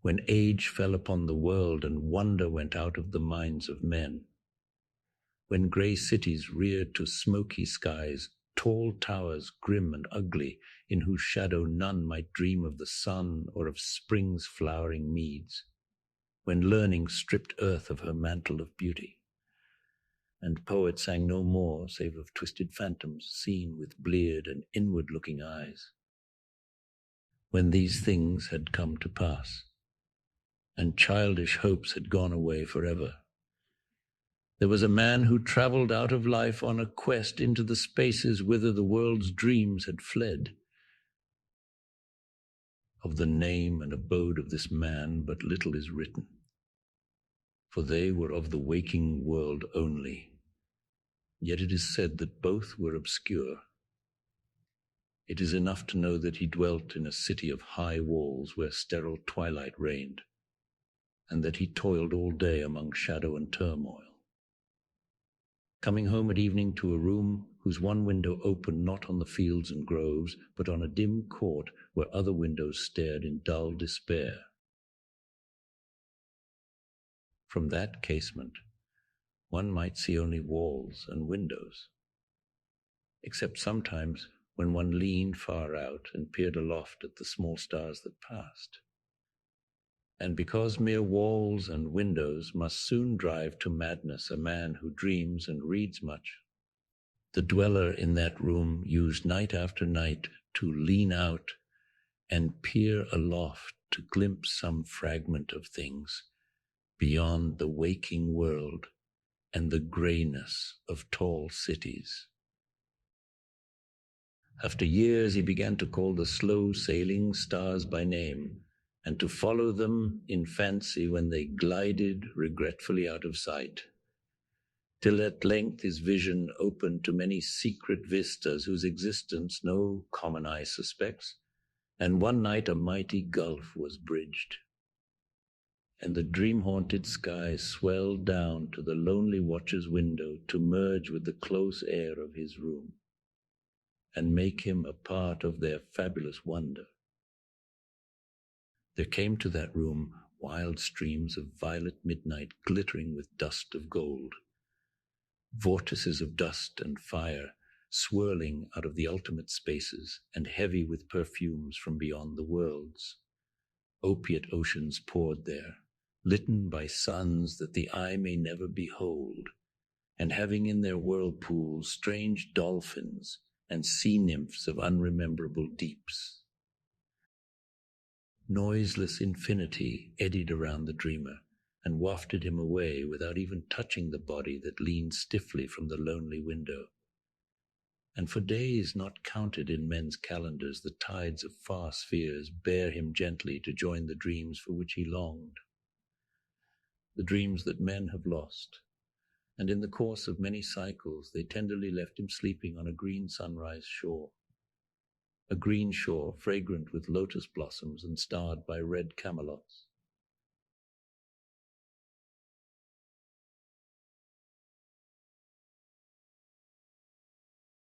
when age fell upon the world and wonder went out of the minds of men, when grey cities reared to smoky skies, tall towers grim and ugly, in whose shadow none might dream of the sun or of spring's flowering meads, when learning stripped earth of her mantle of beauty, and poet sang no more save of twisted phantoms seen with bleared and inward-looking eyes. When these things had come to pass, and childish hopes had gone away forever, there was a man who travelled out of life on a quest into the spaces whither the world's dreams had fled. Of the name and abode of this man but little is written, for they were of the waking world only. Yet it is said that both were obscure. It is enough to know that he dwelt in a city of high walls where sterile twilight reigned, and that he toiled all day among shadow and turmoil, coming home at evening to a room whose one window opened not on the fields and groves, but on a dim court where other windows stared in dull despair. From that casement one might see only walls and windows, except sometimes when one leaned far out and peered aloft at the small stars that passed. And because mere walls and windows must soon drive to madness a man who dreams and reads much, the dweller in that room used night after night to lean out and peer aloft to glimpse some fragment of things beyond the waking world and the greyness of tall cities. After years he began to call the slow-sailing stars by name, and to follow them in fancy when they glided regretfully out of sight, till at length his vision opened to many secret vistas whose existence no common eye suspects, and one night a mighty gulf was bridged, and the dream-haunted sky swelled down to the lonely watcher's window to merge with the close air of his room, and make him a part of their fabulous wonder. There came to that room wild streams of violet midnight glittering with dust of gold, vortices of dust and fire swirling out of the ultimate spaces and heavy with perfumes from beyond the worlds. Opiate oceans poured there, litten by suns that the eye may never behold, and having in their whirlpools strange dolphins and sea nymphs of unrememberable deeps. Noiseless infinity eddied around the dreamer and wafted him away without even touching the body that leaned stiffly from the lonely window. And for days not counted in men's calendars, the tides of far spheres bear him gently to join the dreams for which he longed, the dreams that men have lost, and in the course of many cycles they tenderly left him sleeping on a green sunrise shore, a green shore fragrant with lotus blossoms and starred by red camelots.